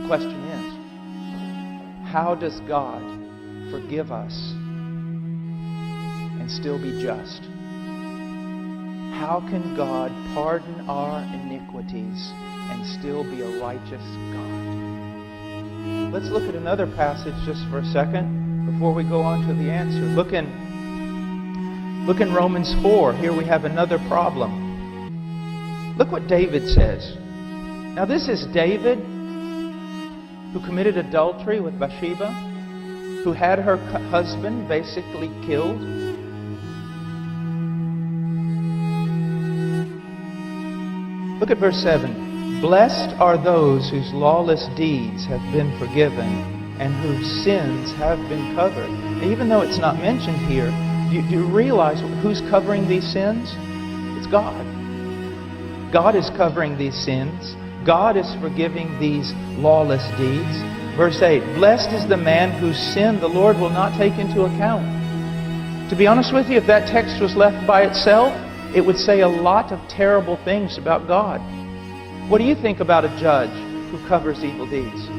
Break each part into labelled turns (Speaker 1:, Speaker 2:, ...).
Speaker 1: The question is, how does God forgive us and still be just? How can God pardon our iniquities and still be a righteous God? Let's look at another passage just for a second before we go on to the answer. Look in Romans 4. Here we have another problem. Look what David says. Now this is David who committed adultery with Bathsheba, who had her husband basically killed. Look at verse 7. Blessed are those whose lawless deeds have been forgiven and whose sins have been covered. And even though it's not mentioned here, do you realize who's covering these sins? It's God. God is covering these sins. God is forgiving these lawless deeds. Verse 8, blessed is the man whose sin the Lord will not take into account. To be honest with you, if that text was left by itself, it would say a lot of terrible things about God. What do you think about a judge who covers evil deeds?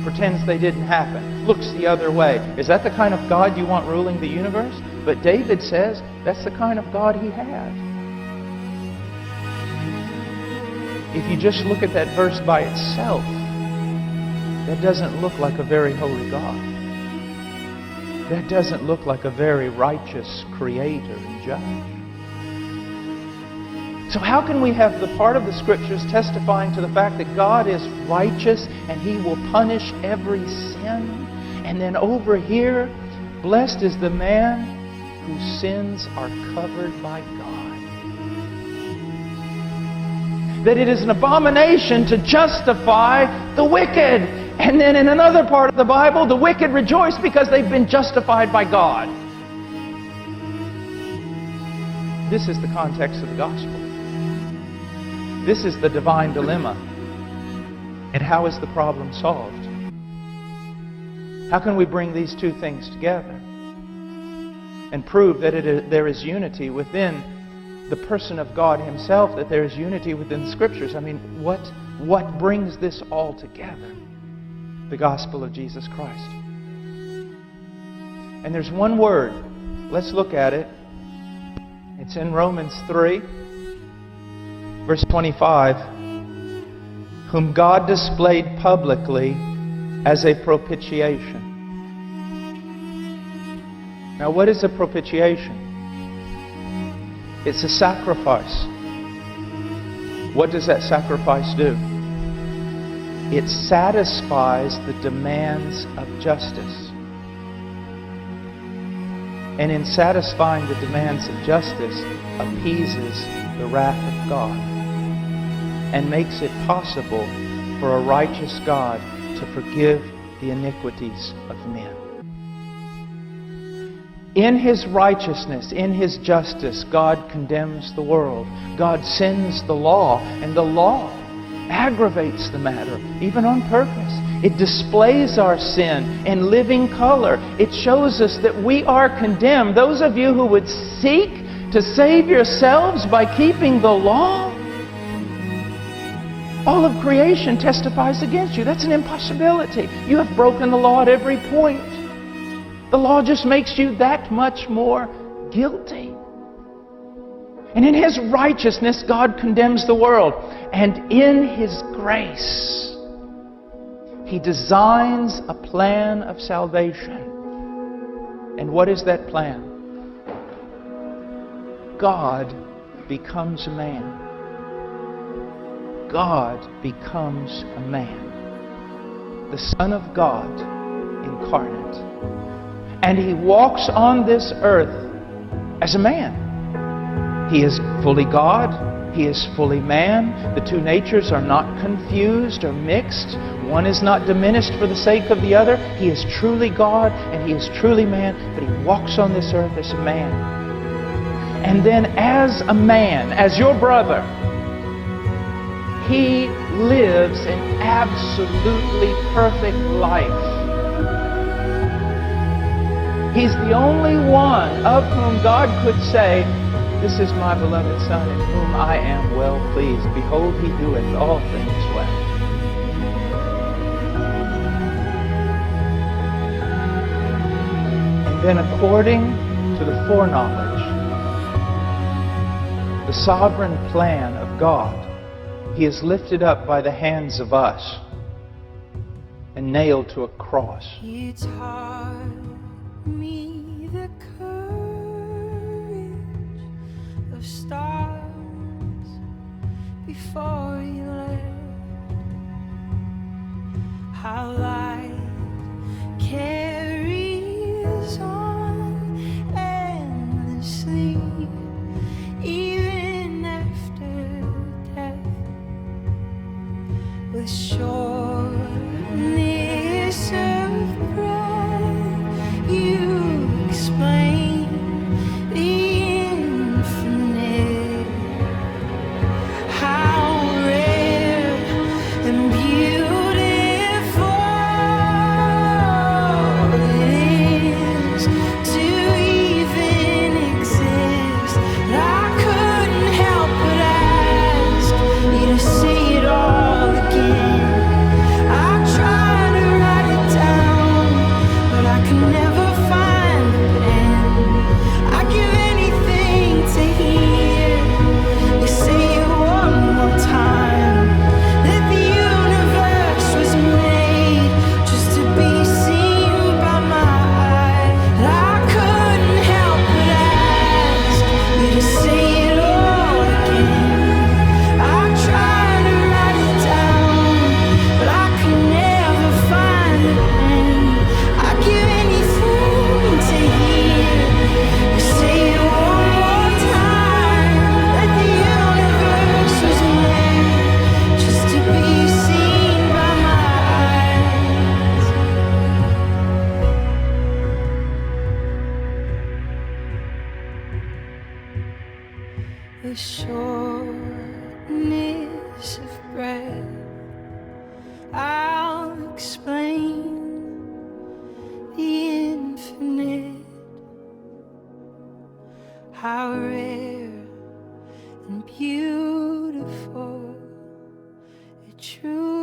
Speaker 1: Pretends they didn't happen. Looks the other way. Is that the kind of God you want ruling the universe? But David says that's the kind of God he had. If you just look at that verse by itself, that doesn't look like a very holy God. That doesn't look like a very righteous creator and judge. So how can we have the part of the Scriptures testifying to the fact that God is righteous and He will punish every sin? And then over here, blessed is the man whose sins are covered by God. That it is an abomination to justify the wicked. And then in another part of the Bible, the wicked rejoice because they've been justified by God. This is the context of the gospel. This is the divine dilemma. And how is the problem solved? How can we bring these two things together and prove that there is unity within the person of God Himself, that there is unity within the Scriptures? I mean, what brings this all together? The gospel of Jesus Christ. And there's one word. Let's look at it. It's in Romans 3, verse 25. Whom God displayed publicly as a propitiation. Now, what is a propitiation? It's a sacrifice. What does that sacrifice do? It satisfies the demands of justice. And in satisfying the demands of justice, appeases the wrath of God and makes it possible for a righteous God to forgive the iniquities of men. In His righteousness, in His justice, God condemns the world. God sends the law, and the law aggravates the matter, even on purpose. It displays our sin in living color. It shows us that we are condemned. Those of you who would seek to save yourselves by keeping the law, all of creation testifies against you. That's an impossibility. You have broken the law at every point. The law just makes you that much more guilty. And in His righteousness, God condemns the world. And in His grace, He designs a plan of salvation. And what is that plan? God becomes a man. God becomes a man. The Son of God incarnate. And He walks on this earth as a man. He is fully God. He is fully man. The two natures are not confused or mixed. One is not diminished for the sake of the other. He is truly God and He is truly man, but He walks on this earth as a man. And then as a man, as your brother, He lives an absolutely perfect life. He's the only one of whom God could say, "This is my beloved Son, in whom I am well pleased. Behold, He doeth all things well." then according to the foreknowledge, the sovereign plan of God, He is lifted up by the hands of us and nailed to a cross.
Speaker 2: You taught me the courage of stars before you left. How light carries on endlessly, even after death, with sureness of breath. You explain the infinite. How rare and beautiful it is to even exist. And I couldn't help but ask you to say it all again. I tried to write it down, but I could never find the pen. I'd give anything to hear you say it one more time, that the universe was made just to be seen by my eye. And I couldn't help but ask you to say it all again. I tried to write it down, but I could never find the pen. I'd give anything to hear you say it one more time, that the universe was made just to be seen by my eyes. The shortness of breath, I'll explain the infinite. How rare and beautiful it truly